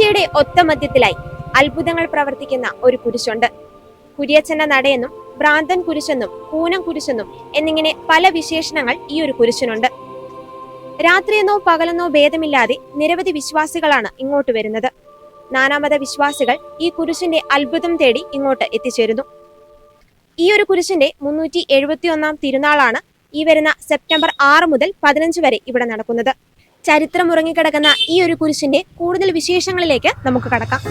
കാഴ്ചയുടെ ഒത്ത മധ്യത്തിലായി അത്ഭുതങ്ങൾ പ്രവർത്തിക്കുന്ന ഒരു കുരിശുണ്ട്. കുരിയച്ചന്റെ നടയെന്നും ഭ്രാന്തൻ കുരിശെന്നും കൂനം കുരിശെന്നും എന്നിങ്ങനെ പല വിശേഷണങ്ങൾ ഈ ഒരു കുരിശിനുണ്ട്. രാത്രിയെന്നോ പകലെന്നോ ഭേദമില്ലാതെ നിരവധി വിശ്വാസികളാണ് ഇങ്ങോട്ട് വരുന്നത്. നാനാമത വിശ്വാസികൾ ഈ കുരിശിന്റെ അത്ഭുതം തേടി ഇങ്ങോട്ട് എത്തിച്ചേരുന്നു. ഈ ഒരു കുരിശിന്റെ 371 തിരുനാളാണ് ഈ വരുന്ന സെപ്റ്റംബർ 6 മുതൽ 15 വരെ ഇവിടെ നടക്കുന്നത്. ചരിത്രം ഉറങ്ങിക്കിടക്കുന്ന ഈ ഒരു കുരിശിന്റെ കൂടുതൽ വിശേഷങ്ങളിലേക്ക് നമുക്ക് കടക്കാം.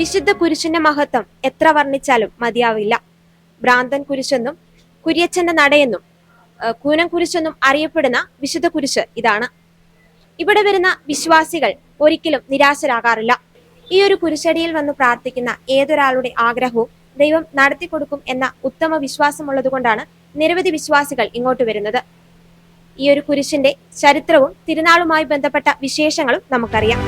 വിശുദ്ധ കുരിശിന്റെ മഹത്വം എത്ര വർണ്ണിച്ചാലും മതിയാവില്ല. ഭ്രാന്തൻ കുരിശെന്നും കുരിയച്ചന്റെ നടയെന്നും കൂനം കുരിശെന്നും അറിയപ്പെടുന്ന വിശുദ്ധ കുരിശ് ഇതാണ്. ഇവിടെ വരുന്ന വിശ്വാസികൾ ഒരിക്കലും നിരാശരാകാറില്ല. ഈ ഒരു കുരിശടിയിൽ വന്ന് പ്രാർത്ഥിക്കുന്ന ഏതൊരാളുടെ ആഗ്രഹവും ദൈവം നടത്തിക്കൊടുക്കും എന്ന ഉത്തമ വിശ്വാസമുള്ളത് കൊണ്ടാണ് നിരവധി വിശ്വാസികൾ ഇങ്ങോട്ട് വരുന്നത്. ഈ ഒരു കുരിശിന്റെ ചരിത്രവും തിരുനാളുമായി ബന്ധപ്പെട്ട വിശേഷങ്ങളും നമുക്കറിയാം.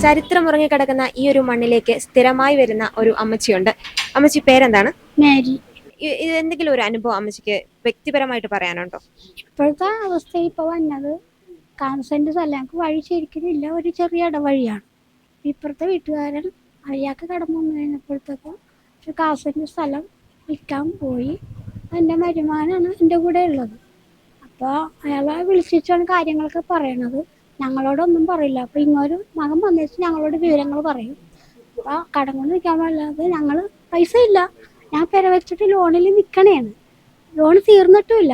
ചരിത്രം ഉറങ്ങിക്കിടക്കുന്ന ഈ ഒരു മണ്ണിലേക്ക് സ്ഥിരമായി വരുന്ന ഒരു അമ്മച്ചിയുണ്ട്. അമ്മച്ചി പേരെന്താണ്? മേരി. ഇത് എന്തെങ്കിലും ഒരു അനുഭവം അമ്മച്ചിക്ക് വ്യക്തിപരമായിട്ട് പറയാനുണ്ടോ? ഇപ്പോഴത്തെ അവസ്ഥ ഇപ്പൊ വന്നത് കാൻസറിന്റെ സ്ഥലം വഴി ശരിക്കുന്നില്ല, ഒരു ചെറിയ ഇടവഴിയാണ്. ഇപ്പുറത്തെ വീട്ടുകാരൻ അയാൾക്ക് കടന്നു വന്നു കഴിഞ്ഞപ്പോഴത്തേക്കും ഒരു കാൻസറിന്റെ സ്ഥലം വിൽക്കാൻ പോയി. എൻ്റെ മരുമാനാണ് എൻ്റെ കൂടെ ഉള്ളത്. അപ്പോൾ അയാളെ വിളിച്ചിട്ടാണ് കാര്യങ്ങളൊക്കെ പറയണത്. ഞങ്ങളോടൊന്നും പറയില്ല. അപ്പോൾ ഇങ്ങൊരു മകൻ വന്നിട്ട് ഞങ്ങളോട് വിവരങ്ങൾ പറയും. അപ്പോൾ കടം കൊണ്ട് നിൽക്കാൻ പാടില്ലാതെ ഞങ്ങൾ പൈസ ഇല്ല, ഞാൻ പെര വെച്ചിട്ട് ലോണിൽ നിൽക്കണേണ്, ലോൺ തീർന്നിട്ടുമില്ല.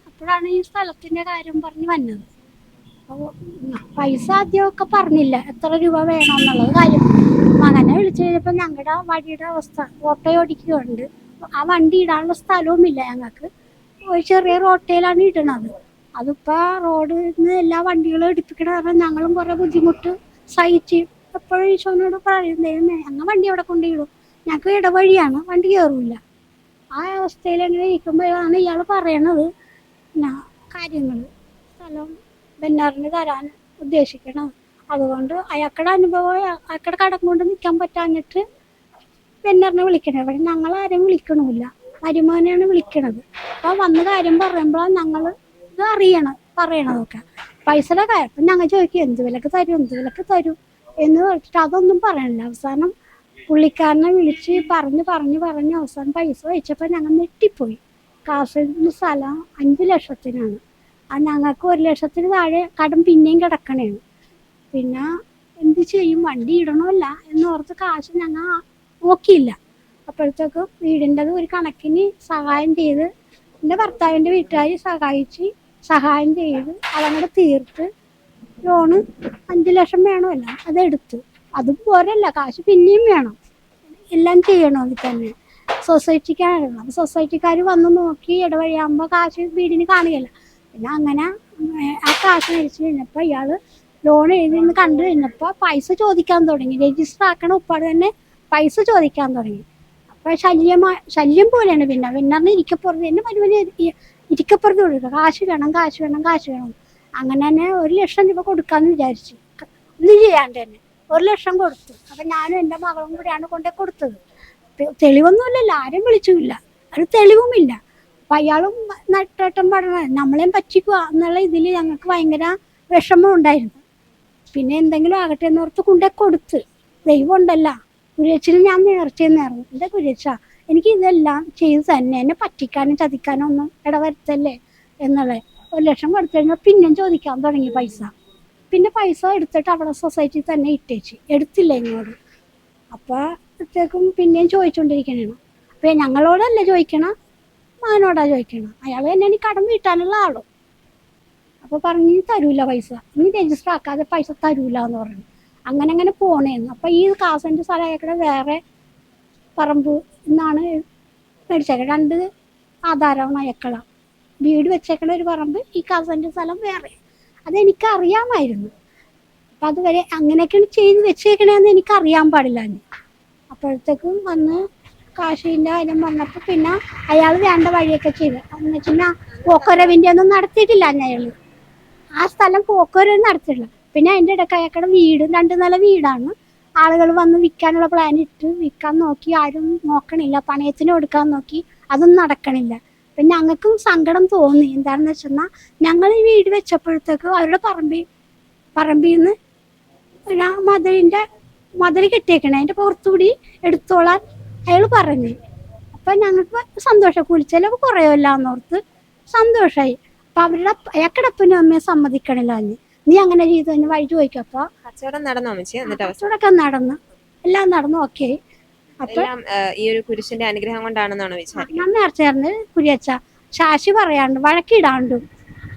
അപ്പോഴാണ് ഈ സ്ഥലത്തിൻ്റെ കാര്യം പറഞ്ഞ് വന്നത്. അപ്പോൾ പൈസ ആദ്യമൊക്കെ പറഞ്ഞില്ല എത്ര രൂപ വേണമെന്നുള്ളത് കാര്യം. മകനെ വിളിച്ചു കഴിഞ്ഞപ്പോൾ ഞങ്ങളുടെ വഴിയുടെ അവസ്ഥ, ഓട്ടോ ഓടിക്കുന്നുണ്ട്, ആ വണ്ടി ഇടാനുള്ള സ്ഥലവുമില്ല ഞങ്ങൾക്ക്. ഒരു ചെറിയ റോട്ടയിലാണ് ഇടണത്. അതിപ്പോൾ റോഡിൽ നിന്ന് എല്ലാ വണ്ടികളും എടുപ്പിക്കണ കാരണം ഞങ്ങളും കുറേ ബുദ്ധിമുട്ട് സഹിച്ച് എപ്പോഴും ഈശോനോട് പറയുന്നേ ഞങ്ങൾ വണ്ടി അവിടെ കൊണ്ടിടും, ഞങ്ങൾക്ക് ഇടവഴിയാണ്, വണ്ടി കയറില്ല. ആ അവസ്ഥയിൽ എങ്ങനെ ഇരിക്കുമ്പോഴാണ് ഇയാൾ പറയണത് കാര്യങ്ങൾ സ്ഥലം ബെന്നാറിന് തരാൻ ഉദ്ദേശിക്കണം. അതുകൊണ്ട് അയാൾക്കുടെ അനുഭവം അയാൾക്കുടെ കടം കൊണ്ട് നിൽക്കാൻ പറ്റാഞ്ഞിട്ട് ബെന്നാറിനെ വിളിക്കണേ. പക്ഷെ ഞങ്ങളാരും വിളിക്കണമില്ല, മരുമോനെയാണ് വിളിക്കണത്. അപ്പോൾ വന്ന് കാര്യം പറയുമ്പോഴാണ് ഞങ്ങൾ ഇത് പറയണതൊക്കെ. പൈസയുടെ കാര്യം അപ്പം ഞങ്ങൾ ചോദിക്കും എന്ത് വിലക്ക് തരും എന്ന് വെച്ചിട്ട് അതൊന്നും പറയണില്ല. അവസാനം പുള്ളിക്കാരനെ വിളിച്ച് പറഞ്ഞ് അവസാനം പൈസ വെച്ചപ്പോൾ ഞങ്ങൾ ഞെട്ടിപ്പോയി. കാസർഗോഡ് സ്ഥലം 5 ലക്ഷത്തിനാണ്. ഞങ്ങൾക്ക് 1 ലക്ഷത്തിന് താഴെ കടം പിന്നെയും കിടക്കണേണ്. പിന്നെ എന്ത് ചെയ്യും, വണ്ടി ഇടണമല്ല എന്നോർത്ത് കാശ് ഞങ്ങൾ നോക്കിയില്ല. അപ്പോഴത്തേക്കും വീടിൻ്റെത് ഒരു കണക്കിന് സഹായം ചെയ്ത് എൻ്റെ ഭർത്താവിൻ്റെ വീട്ടുകാർ സഹായം ചെയ്ത് അതങ്ങോട്ട് തീർത്ത് ലോണ് 5 ലക്ഷം വേണമല്ല അതെടുത്ത്. അതും പോരല്ല, കാശ് പിന്നെയും വേണം, എല്ലാം ചെയ്യണമെങ്കിൽ തന്നെ സൊസൈറ്റിക്കാണ്. അപ്പോൾ സൊസൈറ്റിക്കാർ വന്ന് നോക്കി ഇടവഴിയാകുമ്പോൾ കാശ് വീടിന് കാണുകയില്ല. പിന്നെ അങ്ങനെ ആ കാശ് മേടിച്ച് കഴിഞ്ഞപ്പോൾ ഇയാൾ ലോൺ എഴുതി കണ്ടു കഴിഞ്ഞപ്പോൾ പൈസ ചോദിക്കാൻ തുടങ്ങി. രജിസ്റ്റർ ആക്കണ ഉപ്പാട് തന്നെ പൈസ ചോദിക്കാൻ തുടങ്ങി. അപ്പോൾ ശല്യം പോലെയാണ്. പിന്നെ ഇരിക്കപ്പുറത്ത് എൻ്റെ മരുമനെ ഇരിക്കപ്പുറത്ത് കൊടുക്കുക, കാശ് വേണം. അങ്ങനെ തന്നെ 1 ലക്ഷം രൂപ കൊടുക്കാമെന്ന് വിചാരിച്ചു. ഒന്നും ചെയ്യാണ്ട് തന്നെ 1 ലക്ഷം കൊടുത്തു. അപ്പം ഞാനും എൻ്റെ മകളും കൂടിയാണ് കൊണ്ടേ കൊടുത്തത്. തെളിവൊന്നുമില്ലല്ലോ, ആരും വിളിച്ചുമില്ല, ഒരു തെളിവുമില്ല. അപ്പം അയാളും നട്ടേട്ടം പറഞ്ഞ നമ്മളെയും പറ്റിക്കുക എന്നുള്ള ഇതിൽ ഞങ്ങൾക്ക് ഭയങ്കര വിഷമം ഉണ്ടായിരുന്നു. പിന്നെ എന്തെങ്കിലും ആകട്ടെ എന്നോർത്ത് കൊണ്ടേ കൊടുത്ത്. ദൈവം ഉണ്ടല്ല, കുരിയച്ചിന് ഞാൻ നേർച്ചയെന്നായിരുന്നു. എൻ്റെ കുരിയച്ച എനിക്ക് ഇതെല്ലാം ചെയ്ത് തന്നെ, എന്നെ പറ്റിക്കാനും ചതിക്കാനും ഒന്നും ഇടവരുത്തല്ലേ എന്നുള്ളത്. 1 ലക്ഷം കൊടുത്തു കഴിഞ്ഞാൽ പിന്നെയും ചോദിക്കാൻ തുടങ്ങി പൈസ. പിന്നെ പൈസ എടുത്തിട്ട് അവിടെ സൊസൈറ്റി തന്നെ എടുത്തില്ല ഇങ്ങോട്ട്. അപ്പോഴത്തേക്കും പിന്നെയും ചോദിച്ചുകൊണ്ടിരിക്കണേണ്. അപ്പോൾ ഞങ്ങളോടല്ല ചോദിക്കണം, മകനോടാ ചോദിക്കണം. അയാൾ തന്നെ എനിക്ക് കടം വീട്ടാനുള്ള ആളും. അപ്പോൾ പറഞ്ഞു "ഇനി തരൂല പൈസ, ഇനി രജിസ്റ്റർ ആക്കാതെ പൈസ തരൂല" എന്ന് പറഞ്ഞു. അങ്ങനെ പോണേന്ന്. അപ്പോൾ ഈ കാസൻ്റെ സ്ഥലം അയാൾക്കിടെ വേറെ പറമ്പ് എന്നാണ് മേടിച്ചേക്കുന്നത്. 2 ആധാരമാണ് അയക്കള. വീട് വെച്ചേക്കണ ഒരു പറമ്പ്, ഈ കാസൻ്റെ സ്ഥലം വേറെ. അതെനിക്ക് അറിയാമായിരുന്നു. അപ്പം അതുവരെ അങ്ങനെയൊക്കെയാണ് ചെയ്ത് വെച്ചേക്കണേന്ന് എനിക്കറിയാൻ പാടില്ല. അപ്പോഴത്തേക്കും വന്ന് കാശിൻ്റെ കാര്യം പറഞ്ഞപ്പോൾ പിന്നെ അയാൾ വേണ്ട വഴിയൊക്കെ ചെയ്ത്. എന്ന് വെച്ചാൽ പോക്കുവരവിൻ്റെ ഒന്നും നടത്തിയിട്ടില്ല അയാൾ. ആ സ്ഥലം പോക്കുവരവ് നടത്തിയിട്ടില്ല. പിന്നെ അതിൻ്റെ ഇടയ്ക്ക് അയാൾക്കുടെ വീട് 2 നില വീടാണ്. ആളുകൾ വന്ന് വിൽക്കാനുള്ള പ്ലാൻ ഇട്ട് വിൽക്കാൻ നോക്കി, ആരും നോക്കണില്ല. പണയത്തിന് കൊടുക്കാൻ നോക്കി, അതൊന്നും നടക്കണില്ല. പിന്നെ ഞങ്ങൾക്കും സങ്കടം തോന്നി. എന്താണെന്ന് വെച്ചാൽ ഞങ്ങൾ ഈ വീട് വെച്ചപ്പോഴത്തേക്ക് അവരുടെ പറമ്പിൽ നിന്ന് മതിൽ കെട്ടിയേക്കണേ അതിൻ്റെ പുറത്തുകൂടി എടുത്തോളാൻ അയാൾ പറഞ്ഞു. അപ്പം ഞങ്ങൾക്ക് സന്തോഷം, കൂലിച്ചെലവ് കുറയുമല്ലോ എന്നോർത്ത് സന്തോഷമായി. അപ്പം അയാൾക്കടെ അപ്പനും അമ്മയെ സമ്മതിക്കണില്ല. നീ അങ്ങനെ ചെയ്തു തന്നെ വഴി ചോദിക്കും. അപ്പോൾ കച്ചവടം നടന്നോ അമ്മച്ചി? എന്നിട്ട് കച്ചവടമൊക്കെ നടന്നു, എല്ലാം നടന്നു, ഓക്കെ. എല്ലാം ഈ ഒരു കുരിശിന്റെ അനുഗ്രഹം കൊണ്ടാണെന്നാണ് വിചാരിക്കുന്നത്. ഞാൻ നേരത്തെ പറഞ്ഞ് കുരിയച്ച ശാശി പറയാണ്ട് വഴക്കിടാണ്ടും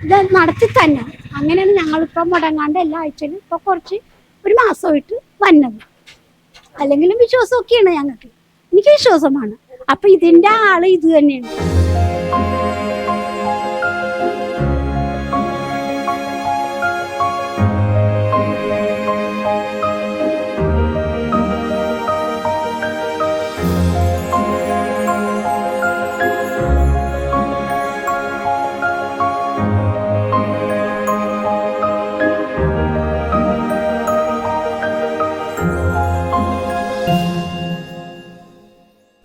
ഇത് നടത്തി തന്നെ. അങ്ങനെയാണ് ഞങ്ങളിപ്പോൾ മുടങ്ങാണ്ട് എല്ലാ ആഴ്ചയിലും ഇപ്പോൾ കുറച്ച് 1 മാസമായിട്ട് വന്നത്. അല്ലെങ്കിലും വിശ്വാസമൊക്കെയാണ് ഞങ്ങൾക്ക്, എനിക്ക് വിശ്വാസമാണ്. അപ്പം ഇതിൻ്റെ ആള് ഇത് തന്നെയാണ്.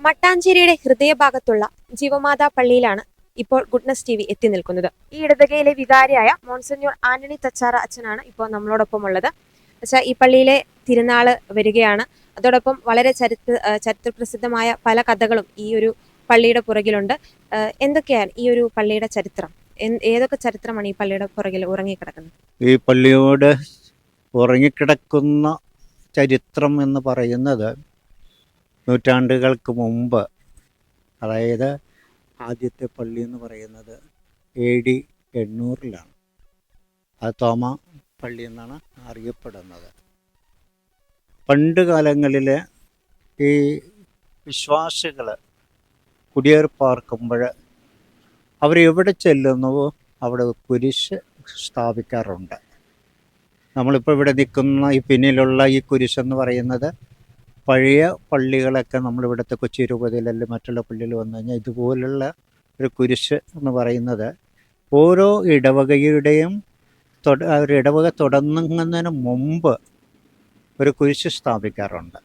മട്ടാഞ്ചേരിയുടെ ഹൃദയഭാഗത്തുള്ള ജീവമാതാ പള്ളിയിലാണ് ഇപ്പോൾ ഗുഡ്നസ് TV എത്തി നിൽക്കുന്നത്. ഈ ഇടവകയിലെ വികാരിയായ മോൺസിഞ്ഞോർ ആന്റണി തച്ചാറ അച്ഛനാണ് ഇപ്പോൾ നമ്മളോടൊപ്പം ഉള്ളത്. പക്ഷേ ഈ പള്ളിയിലെ തിരുനാള് വരികയാണ്. അതോടൊപ്പം വളരെ ചരിത്രപ്രസിദ്ധമായ പല കഥകളും ഈ ഒരു പള്ളിയുടെ പുറകിലുണ്ട്. എന്തൊക്കെയാണ് ഈ ഒരു പള്ളിയുടെ ചരിത്രം? ഏതൊക്കെ ചരിത്രമാണ് ഈ പള്ളിയുടെ പുറകിൽ ഉറങ്ങിക്കിടക്കുന്നത്? ഈ പള്ളിയോട് ഉറങ്ങിക്കിടക്കുന്ന ചരിത്രം എന്ന് പറയുന്നത് നൂറ്റാണ്ടുകൾക്ക് മുമ്പ്, അതായത് ആദ്യത്തെ പള്ളി എന്ന് പറയുന്നത് AD 800-ലാണ്. അത് തോമ പള്ളി എന്നാണ് അറിയപ്പെടുന്നത്. പണ്ട് കാലങ്ങളിൽ ഈ വിശ്വാസികൾ കുടിയേറിപ്പാർക്കുമ്പോൾ അവരെവിടെ ചെല്ലുന്നുവോ അവിടെ കുരിശ് സ്ഥാപിക്കാറുണ്ട്. നമ്മളിപ്പോൾ ഇവിടെ നിൽക്കുന്ന ഈ പിന്നിലുള്ള ഈ കുരിശെന്ന് പറയുന്നത് പഴയ പള്ളികളൊക്കെ നമ്മളിവിടുത്തെ കൊച്ചി രൂപതയിലല്ല മറ്റുള്ള പള്ളിയിൽ വന്നു കഴിഞ്ഞാൽ ഇതുപോലുള്ള ഒരു കുരിശ് എന്ന് പറയുന്നത് ഓരോ ഇടവകയുടെയും ഒരു ഇടവക തുടങ്ങുന്നതിന് മുമ്പ് ഒരു കുരിശ് സ്ഥാപിക്കാറുണ്ട്.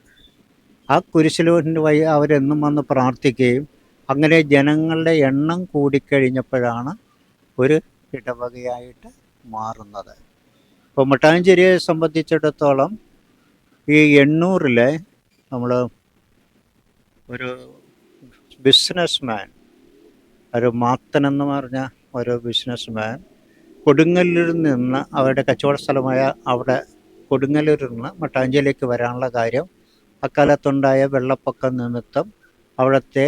ആ കുരിശിൽ വഴി അവരെന്നും വന്ന് പ്രാർത്ഥിക്കുകയും അങ്ങനെ ജനങ്ങളുടെ എണ്ണം കൂടിക്കഴിഞ്ഞപ്പോഴാണ് ഒരു ഇടവകയായിട്ട് മാറുന്നത്. ഇപ്പോൾ മട്ടാഞ്ചേരിയെ സംബന്ധിച്ചിടത്തോളം ഈ 800-ലെ നമ്മൾ ഒരു ബിസിനസ്മാൻ, ഒരു മാത്തൻ എന്ന് പറഞ്ഞ ഒരു ബിസിനസ്മാൻ കൊടുങ്ങല്ലൂരിൽ നിന്ന് അവരുടെ കച്ചവട സ്ഥലമായ അവിടെ കൊടുങ്ങല്ലൂരിൽ നിന്ന് മട്ടാഞ്ചേരിയിലേക്ക് വരാനുള്ള കാര്യം അക്കാലത്തുണ്ടായ വെള്ളപ്പൊക്കം നിമിത്തം അവിടുത്തെ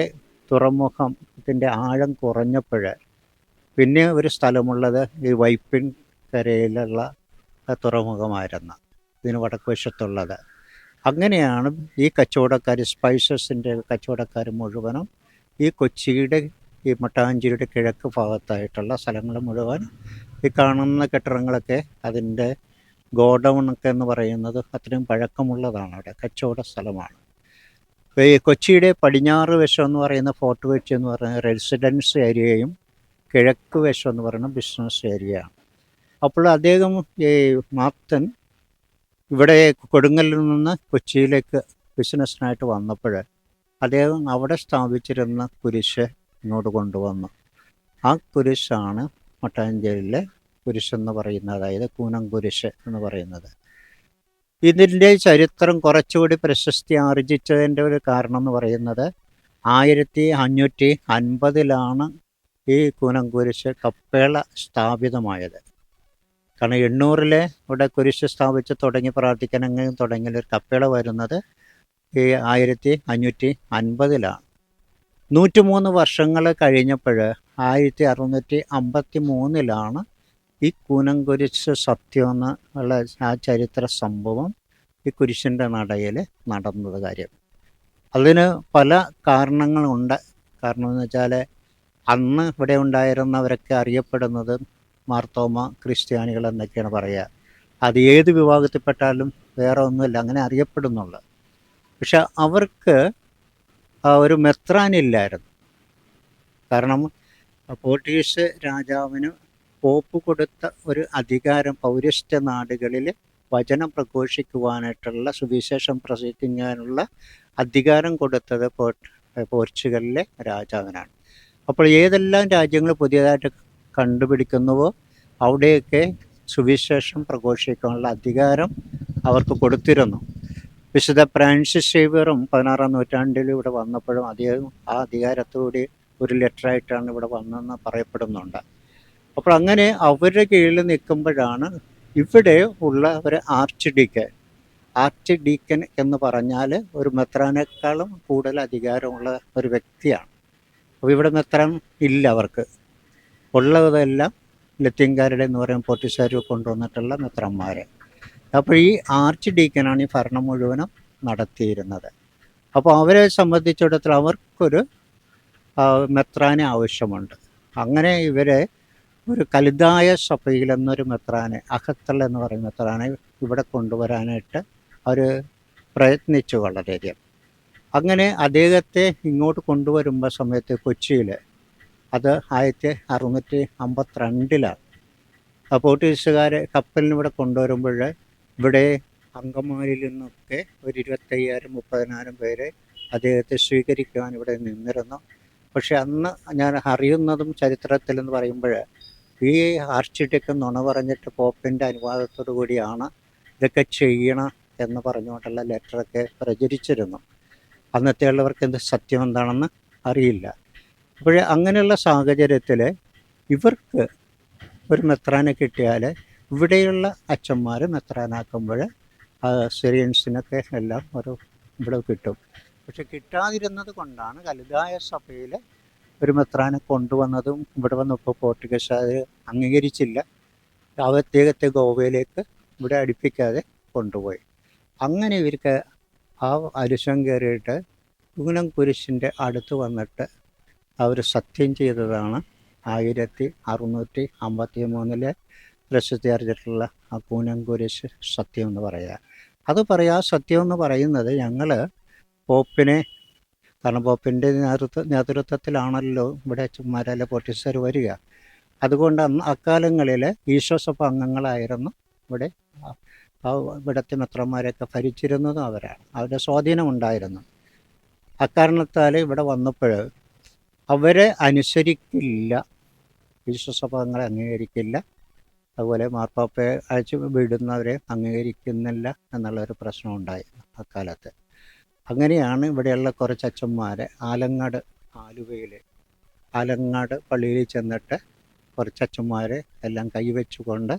തുറമുഖത്തിൻ്റെ ആഴം കുറഞ്ഞപ്പോൾ പിന്നെ ഒരു സ്ഥലമുള്ളത് ഈ വൈപ്പിൻ കരയിലുള്ള തുറമുഖമായിരുന്നു, ഇതിന് വടക്കുവശത്തുള്ളത്. അങ്ങനെയാണ് ഈ കച്ചവടക്കാർ, സ്പൈസസിൻ്റെ കച്ചവടക്കാർ മുഴുവനും ഈ കൊച്ചിയുടെ ഈ മട്ടാഞ്ചേരിയുടെ കിഴക്ക് ഭാഗത്തായിട്ടുള്ള സ്ഥലങ്ങൾ മുഴുവൻ ഈ കാണുന്ന കെട്ടിടങ്ങളൊക്കെ അതിൻ്റെ ഗോഡൗണൊക്കെ എന്ന് പറയുന്നത് അത്രയും പഴക്കമുള്ളതാണ്. അവിടെ കച്ചവട സ്ഥലമാണ്. ഈ കൊച്ചിയുടെ പടിഞ്ഞാറ് വശം എന്ന് പറയുന്ന ഫോർട്ട് കൊച്ചി എന്ന് പറയുന്ന റെസിഡൻസ് ഏരിയയും കിഴക്ക് വശം എന്ന് പറയുന്ന ബിസിനസ് ഏരിയയാണ്. അപ്പോൾ അദ്ദേഹം ഈ മാത്തൻ ഇവിടെ കൊടുങ്ങല്ലൂരിൽ നിന്ന് കൊച്ചിയിലേക്ക് ബിസിനസ്സിനായിട്ട് വന്നപ്പോൾ അദ്ദേഹം അവിടെ സ്ഥാപിച്ചിരുന്ന കുരിശ് ഇങ്ങോട്ട് കൊണ്ടുവന്നു. ആ കുരിശാണ് മട്ടാഞ്ചേരിയിലെ കുരിശെന്ന് പറയുന്നത്, അതായത് കൂനം കുരിശ് എന്ന് പറയുന്നത്. ഇതിൻ്റെ ചരിത്രം കുറച്ചുകൂടി പ്രശസ്തി ആർജിച്ചതിൻ്റെ ഒരു കാരണം എന്ന് പറയുന്നത് 1550-ലാണ് ഈ കൂനം കുരിശ് കപ്പേള സ്ഥാപിതമായത്. കാരണം 800-ലെ ഇവിടെ കുരിശ് സ്ഥാപിച്ച് തുടങ്ങി പ്രാർത്ഥിക്കാൻ അങ്ങനെ തുടങ്ങിയ ഒരു കപ്പേള വരുന്നത് ഈ 1550-ലാണ്. 103 വർഷങ്ങൾ കഴിഞ്ഞപ്പോൾ 1653-ലാണ് ഈ കൂനംകുരിശ് സത്യം എന്നുള്ള ആ ചരിത്ര സംഭവം ഈ കുരിശിൻ്റെ നടയിൽ നടന്നത് കാര്യം. അതിന് പല കാരണങ്ങളുണ്ട്. കാരണം എന്ന് വെച്ചാൽ അന്ന് ഇവിടെ ഉണ്ടായിരുന്നവരൊക്കെ അറിയപ്പെടുന്നത് മാർത്തോമ ക്രിസ്ത്യാനികൾ എന്നൊക്കെയാണ് പറയുക. അത് ഏത് വിഭാഗത്തിൽപ്പെട്ടാലും വേറെ ഒന്നുമില്ല, അങ്ങനെ അറിയപ്പെടുന്നുള്ളു. പക്ഷെ അവർക്ക് ഒരു മെത്രാനില്ലായിരുന്നു. കാരണം പോർട്ടുഗീസ് രാജാവിന് പോപ്പ് കൊടുത്ത ഒരു അധികാരം പൗരസ്ത്യ നാടുകളിൽ വചനം പ്രഘോഷിക്കുവാനായിട്ടുള്ള സുവിശേഷം പ്രസംഗിക്കാനുള്ള അധികാരം കൊടുത്തത് പോർച്ചുഗലിലെ രാജാവിനാണ്. അപ്പോൾ ഏതെല്ലാം രാജ്യങ്ങൾ പുതിയതായിട്ട് കണ്ടുപിടിക്കുന്നുവോ അവിടെയൊക്കെ സുവിശേഷം പ്രഘോഷിക്കാനുള്ള അധികാരം അവർക്ക് കൊടുത്തിരുന്നു. വിശുദ്ധ ഫ്രാൻസിസ് സേവ്യറും 16-ാം നൂറ്റാണ്ടിൽ ഇവിടെ വന്നപ്പോഴും അദ്ദേഹം ആ അധികാരത്തോടെ ഒരു ലെറ്ററായിട്ടാണ് ഇവിടെ വന്നതെന്ന് പറയപ്പെടുന്നുണ്ട്. അപ്പോൾ അങ്ങനെ അവരുടെ കീഴിൽ നിൽക്കുമ്പോഴാണ് ഇവിടെ ഉള്ള ഒരു ആർച്ച് ഡീക്കൻ എന്ന് പറഞ്ഞാൽ ഒരു മെത്രാനേക്കാളും കൂടുതൽ അധികാരമുള്ള ഒരു വ്യക്തിയാണ്. അപ്പോൾ ഇവിടെ മെത്രാൻ ഇല്ല, അവർക്ക് ഉള്ളതെല്ലാം ലത്തീൻകാരുടെ എന്ന് പറയുന്ന പോർട്ടുഗീസുകാർ കൊണ്ടുവന്നിട്ടുള്ള മെത്രാന്മാർ. അപ്പോൾ ഈ ആർച്ച് ഡീക്കനാണ് ഈ ഭരണം മുഴുവനും നടത്തിയിരുന്നത്. അപ്പോൾ അവരെ സംബന്ധിച്ചിടത്തോളം അവർക്കൊരു മെത്രാനെ ആവശ്യമുണ്ട്. അങ്ങനെ ഇവരെ ഒരു കലിതായ സഭയിൽ എന്നൊരു മെത്രാനെ, അഹത്തൽ എന്ന് പറയുന്ന മെത്രാനെ ഇവിടെ കൊണ്ടുവരാനായിട്ട് അവർ പ്രയത്നിച്ചു വളരെയധികം. അങ്ങനെ അദ്ദേഹത്തെ ഇങ്ങോട്ട് കൊണ്ടുവരുമ്പോൾ സമയത്ത് കൊച്ചിയിൽ, അത് 1652-ലാണ് പോർട്ടുഗീസുകാരെ കപ്പലിന് ഇവിടെ കൊണ്ടുവരുമ്പോൾ ഇവിടെ അങ്കമാലിയിൽ നിന്നൊക്കെ ഒരു 25,000-30,000 പേരെ അദ്ദേഹത്തെ സ്വീകരിക്കുവാൻ ഇവിടെ നിന്നിരുന്നു. പക്ഷെ അന്ന് ഞാൻ അറിയുന്നതും ചരിത്രത്തിലെന്ന് പറയുമ്പോൾ ഈ ആർച്ച് ഡീക്കൻ നുണ പറഞ്ഞിട്ട് പോപ്പിൻ്റെ അനുവാദത്തോടു കൂടിയാണ് ഇതൊക്കെ ചെയ്യണം എന്ന് പറഞ്ഞുകൊണ്ടുള്ള ലെറ്ററൊക്കെ പ്രചരിച്ചിരുന്നു. അന്നത്തെ ഉള്ളവർക്ക് എന്ത് സത്യം എന്താണെന്ന് അറിയില്ല. അപ്പോൾ അങ്ങനെയുള്ള സാഹചര്യത്തിൽ ഇവർക്ക് ഒരു മെത്രാനെ കിട്ടിയാൽ ഇവിടെയുള്ള അച്ഛന്മാർ മെത്രാനാക്കുമ്പോൾ സിറിയൻസിനൊക്കെ എല്ലാം ഒരു ഇവിടെ കിട്ടും. പക്ഷെ കിട്ടാതിരുന്നത് കൊണ്ടാണ് കലിതായ സഭയിൽ ഒരു മെത്രാനെ കൊണ്ടുവന്നതും ഇവിടെ വന്നപ്പോൾ പോർട്ടുഗീസുകാർ അംഗീകരിച്ചില്ല. അദ്ദേഹത്തെ ഗോവയിലേക്ക് ഇവിടെ അടുപ്പിക്കാതെ കൊണ്ടുപോയി. അങ്ങനെ ഇവർക്ക് ആ അരിശം കയറിയിട്ട് കൂനംകുരിശിൻ്റെ അടുത്ത് വന്നിട്ട് അവർ സത്യം ചെയ്തതാണ് 1653 പ്രസിദ്ധീകരിച്ചിട്ടുള്ള ആ കൂനംകുരിശ് സത്യം എന്ന് പറയുക. അത് സത്യം എന്ന് പറയുന്നത് ഞങ്ങൾ പോപ്പിനെ, കാരണം പോപ്പിൻ്റെ നേതൃത്വത്തിലാണല്ലോ ഇവിടെ ചുമ്മാരല്ല പോർട്ടുഗീസുകാർ വരിക. അതുകൊണ്ട് അക്കാലങ്ങളിൽ ഈശോസഭ അംഗങ്ങളായിരുന്നു ഇവിടെ ഇവിടുത്തെ മെത്രാന്മാരെയൊക്കെ ഭരിച്ചിരുന്നതും അവരാണ്. അവരുടെ സ്വാധീനം ഉണ്ടായിരുന്നു. അക്കാരണത്താൽ ഇവിടെ വന്നപ്പോൾ അവരെ അനുസരിക്കില്ല, ഈശോസഭ അംഗങ്ങളെ അംഗീകരിക്കില്ല, അതുപോലെ മാർപ്പാപ്പയെ അയച്ചു വിടുന്നവരെ അംഗീകരിക്കുന്നില്ല എന്നുള്ളൊരു പ്രശ്നം ഉണ്ടായിരുന്നു അക്കാലത്ത്. അങ്ങനെയാണ് ഇവിടെയുള്ള കുറച്ച് അച്ഛന്മാരെ ആലങ്ങാട് പള്ളിയിൽ ചെന്നിട്ട് കുറച്ച് അച്ഛന്മാരെ എല്ലാം കൈവച്ചുകൊണ്ട്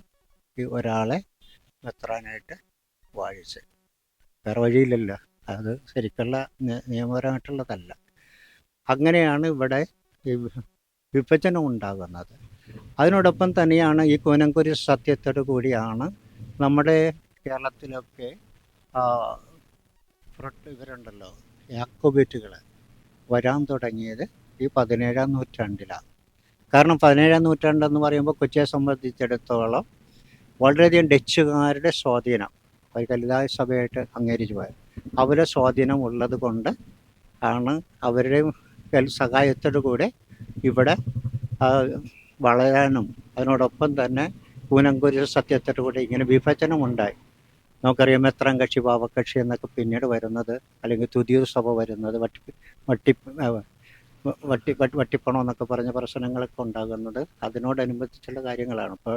ഈ ഒരാളെ മെത്രാനായിട്ട് വാഴിച്ച്. വേറെ വഴിയില്ലല്ലോ, അത് ശരിക്കുള്ള നിയമപരമായിട്ടുള്ളതല്ല. അങ്ങനെയാണ് ഇവിടെ ഈ വിഭജനം ഉണ്ടാകുന്നത്. അതിനോടൊപ്പം തന്നെയാണ് ഈ കൂനംകുരിശ് സത്യത്തോടു കൂടിയാണ് നമ്മുടെ കേരളത്തിലൊക്കെ ഇവരുണ്ടല്ലോ യാക്കോബേറ്റുകൾ വരാൻ തുടങ്ങിയത് ഈ 17-ാം നൂറ്റാണ്ടിലാണ്. കാരണം 17-ാം നൂറ്റാണ്ടെന്ന് പറയുമ്പോൾ കൊച്ചിയെ സംബന്ധിച്ചിടത്തോളം വളരെയധികം ഡച്ചുകാരുടെ സ്വാധീനം ഒരു കലിതായ സഭയായിട്ട് അംഗീകരിച്ചു പോയത്. അവരുടെ സ്വാധീനം ഉള്ളത് കൊണ്ട് ആണ് അവരുടെ സഹായത്തോടു കൂടെ ഇവിടെ വളരാനും അതിനോടൊപ്പം തന്നെ കൂനംകുരിശ് സത്യത്തോടു കൂടി ഇങ്ങനെ വിഭജനമുണ്ടായി. നമുക്കറിയാം മെത്രാൻ കക്ഷി പാവക്കക്ഷി എന്നൊക്കെ പിന്നീട് വരുന്നത്, അല്ലെങ്കിൽ തുതിയൂർ സഭ വരുന്നത്, വട്ടിപ്പണം എന്നൊക്കെ പറഞ്ഞ പ്രശ്നങ്ങളൊക്കെ ഉണ്ടാകുന്നത് അതിനോടനുബന്ധിച്ചുള്ള കാര്യങ്ങളാണ്. ഇപ്പോൾ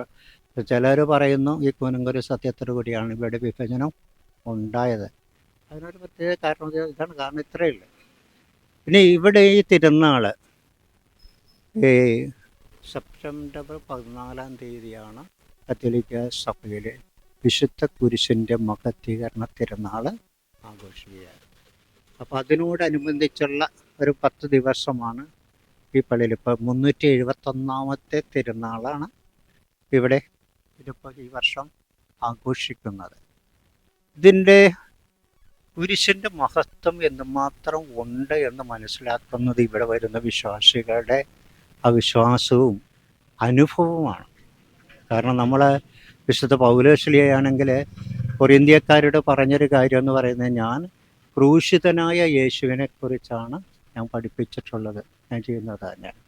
ചിലർ പറയുന്നു ഈ കൂനംകുരിശ് സത്യത്തോടു കൂടിയാണ് ഇവിടെ വിഭജനം ഉണ്ടായത്. അതിനൊരു പ്രത്യേക കാരണം ഇതാണ്. കാരണം ഇത്രയേ ഉള്ളൂ. പിന്നെ ഇവിടെ ഈ തിരുനാൾ ഈ സെപ്റ്റംബർ 14-ാം തീയതിയാണ് കത്തോലിക്ക സഭയിൽ വിശുദ്ധ കുരിശിൻ്റെ മഹത്വീകരണ തിരുനാൾ ആഘോഷിക്കുക. അപ്പോൾ അതിനോടനുബന്ധിച്ചുള്ള ഒരു 10 ദിവസമാണ് ഈ പള്ളിയിൽ. ഇപ്പോൾ 371-ാമത്തെ തിരുനാളാണ് ഇവിടെ ഇതിപ്പോൾ ഈ വർഷം ആഘോഷിക്കുന്നത്. ഇതിൻ്റെ കുരിശിൻ്റെ മഹത്വം എന്തുമാത്രം ഉണ്ട് എന്ന് മനസ്സിലാക്കുന്നത് ഇവിടെ വരുന്ന വിശ്വാസികളുടെ അവിശ്വാസവും അനുഭവവുമാണ്. കാരണം നമ്മൾ വിശുദ്ധ പൗലോസ്ലീഹയാണെങ്കിൽ കൊരിന്ത്യക്കാരോട് പറഞ്ഞൊരു കാര്യം എന്ന് പറയുന്നത്, ഞാൻ ക്രൂശിതനായ യേശുവിനെ കുറിച്ചാണ് ഞാൻ പഠിപ്പിച്ചിട്ടുള്ളത്, ഞാൻ ചെയ്യുന്നത് തന്നെയാണ്.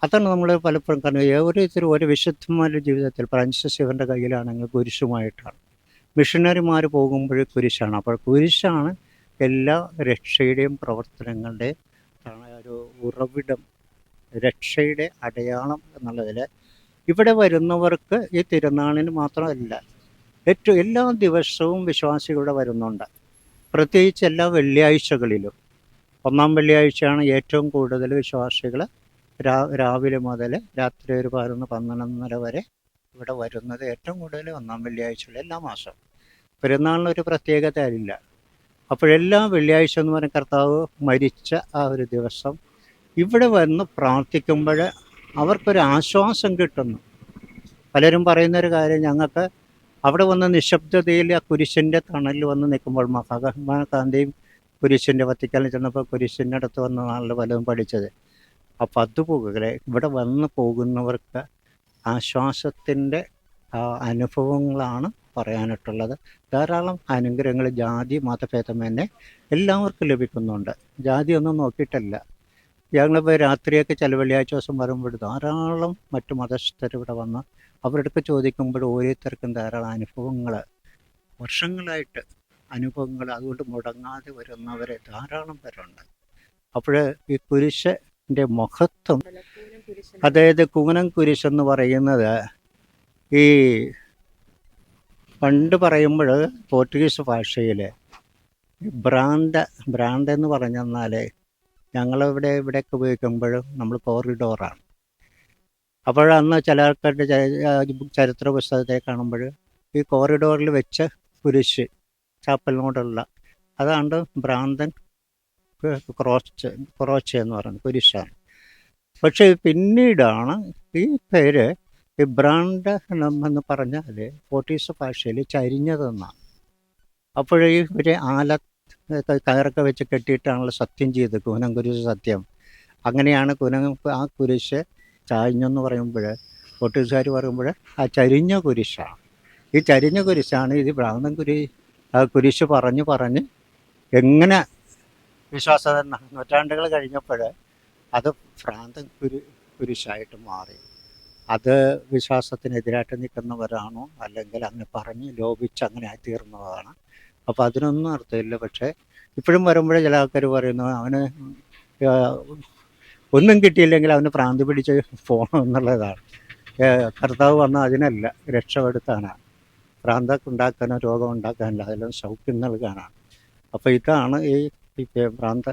അതാണ് നമ്മൾ പലപ്പോഴും കാണുന്നത്. ഓരോരുത്തരും ഓരോ വിശുദ്ധന്മാരുടെ ജീവിതത്തിൽ ഫ്രാൻസിസ് ഇവരുടെ കയ്യിലാണെങ്കിൽ കുരിശുമായിട്ടാണ്. മിഷണറിമാർ പോകുമ്പോൾ കുരിശാണ്. അപ്പോൾ കുരിശാണ് എല്ലാ രക്ഷയുടെയും പ്രവർത്തനങ്ങളുടെയും ഒരു ഉറവിടം, രക്ഷയുടെ അടയാളം എന്നുള്ളതിൽ ഇവിടെ വരുന്നവർക്ക് ഈ തിരുനാളിന് മാത്രമല്ല, എല്ലാ ദിവസവും വിശ്വാസികളുടെ വരുന്നുണ്ട്. പ്രത്യേകിച്ച് എല്ലാ വെള്ളിയാഴ്ചകളിലും. ഒന്നാം വെള്ളിയാഴ്ചയാണ് ഏറ്റവും കൂടുതൽ വിശ്വാസികൾ രാവിലെ മുതൽ രാത്രി ഒരു 11-12 വരെ ഇവിടെ വരുന്നത്. ഏറ്റവും കൂടുതൽ ഒന്നാം വെള്ളിയാഴ്ചകൾ എല്ലാ മാസവും. പെരുന്നാളിനൊരു പ്രത്യേകത ഇല്ല. അപ്പോഴെല്ലാ വെള്ളിയാഴ്ച എന്ന് പറഞ്ഞ കർത്താവ് മരിച്ച ആ ഒരു ദിവസം ഇവിടെ വന്ന് പ്രാർത്ഥിക്കുമ്പോൾ അവർക്കൊരു ആശ്വാസം കിട്ടുന്നു. പലരും പറയുന്നൊരു കാര്യം, ഞങ്ങൾക്ക് അവിടെ വന്ന് നിശബ്ദതയിൽ ആ കുരിശിൻ്റെ തണലിൽ വന്ന് നിൽക്കുമ്പോൾ, മഹാത്മാഗാന്ധിയും കുരിശിൻ്റെ വത്തിക്കാനിൽ ചെന്നപ്പോൾ കുരിശിൻ്റെ അടുത്ത് വന്ന നാളിൽ പലതും പഠിച്ചത്. അപ്പോൾ അതുപോലെ ഇവിടെ വന്ന് പോകുന്നവർക്ക് ആശ്വാസത്തിൻ്റെ അനുഭവങ്ങളാണ് പറയാനായിട്ടുള്ളത്. ധാരാളം അനുഗ്രഹങ്ങൾ ജാതി മതഭേദമന്യേ എല്ലാവർക്കും ലഭിക്കുന്നുണ്ട്. ജാതിയൊന്നും നോക്കിയിട്ടല്ല. ഞങ്ങളിപ്പോൾ രാത്രിയൊക്കെ ചില വെള്ളിയാഴ്ച ദിവസം വരുമ്പോൾ ധാരാളം മറ്റു മതസ്ഥർ ഇവിടെ വന്ന് അവരുടെ ചോദിക്കുമ്പോൾ ഓരോരുത്തർക്കും ധാരാളം അനുഭവങ്ങൾ, വർഷങ്ങളായിട്ട് അനുഭവങ്ങൾ, അതുകൊണ്ട് മുടങ്ങാതെ വരുന്നവരെ ധാരാളം പേരുണ്ട്. അപ്പോൾ ഈ കുരിശിൻ്റെ മഹത്വം, അതായത് കൂനം കുരിശെന്ന് പറയുന്നത്, ഈ പണ്ട് പറയുമ്പോൾ പോർച്ചുഗീസ് ഭാഷയിൽ ബ്രാൻഡ് എന്ന് പറഞ്ഞെന്നാൽ ഇവിടെയൊക്കെ ഉപയോഗിക്കുമ്പോഴും നമ്മൾ കോറിഡോറാണ്. അപ്പോഴന്ന് ചില ആൾക്കാരുടെ ചരിത്ര പുസ്തകത്തെ കാണുമ്പോൾ ഈ കോറിഡോറിൽ വെച്ച കുരിശ്, ചാപ്പലിനോടുള്ള, അതാണ്ട് ഭ്രാന്തൻ ക്രോച്ച് എന്ന് പറയുന്നത് കുരിശാണ്. പക്ഷേ പിന്നീടാണ് ഈ പേര് ഈ ബ്രാൻഡ് എന്ന് പറഞ്ഞാൽ പോർച്ചുഗീസ് ഭാഷയിൽ ചരിഞ്ഞതെന്നാണ്. അപ്പോഴേ ഇവർ കയറൊക്കെ വെച്ച് കെട്ടിയിട്ടാണല്ലോ സത്യം ചെയ്തത്, കൂനം കുരിശ് സത്യം. അങ്ങനെയാണ് ആ കുരിശ് ചാഞ്ഞെന്ന് പറയുമ്പോൾ പോർച്ചുഗീസുകാർ പറയുമ്പോൾ ആ ചരിഞ്ഞ കുരിശാണ്. ഈ ചരിഞ്ഞ കുരിശാണ് ഇത് ഭ്രാന്തൻ കുരിശ് പറഞ്ഞ് എങ്ങനെ വിശ്വാസ നൂറ്റാണ്ടുകൾ കഴിഞ്ഞപ്പോൾ അത് ഭ്രാന്തൻ കുരിശായിട്ട് മാറി. അത് വിശ്വാസത്തിനെതിരായിട്ട് നിൽക്കുന്നവരാണോ അല്ലെങ്കിൽ അങ്ങനെ പറഞ്ഞ് ലോപിച്ച് അങ്ങനെ ആയിത്തീർന്നതാണ്. അപ്പോൾ അതിനൊന്നും അർത്ഥമില്ല. പക്ഷേ ഇപ്പോഴും വരുമ്പോഴേ ചില ആൾക്കാർ പറയുന്നു, അവന് ഒന്നും കിട്ടിയില്ലെങ്കിൽ അവന് ഭ്രാന്തി പിടിച്ച് പോകണം എന്നുള്ളതാണ്. കർത്താവ് വന്ന അതിനല്ല, രക്ഷപ്പെടുത്താനാണ്. ഭ്രാന്തൊക്കെ ഉണ്ടാക്കാനോ രോഗം ഉണ്ടാക്കാനല്ല, അതെല്ലാം സൗഖ്യം നൽകാനാണ്. അപ്പോൾ ഇതാണ് ഈ ഭ്രാന്ത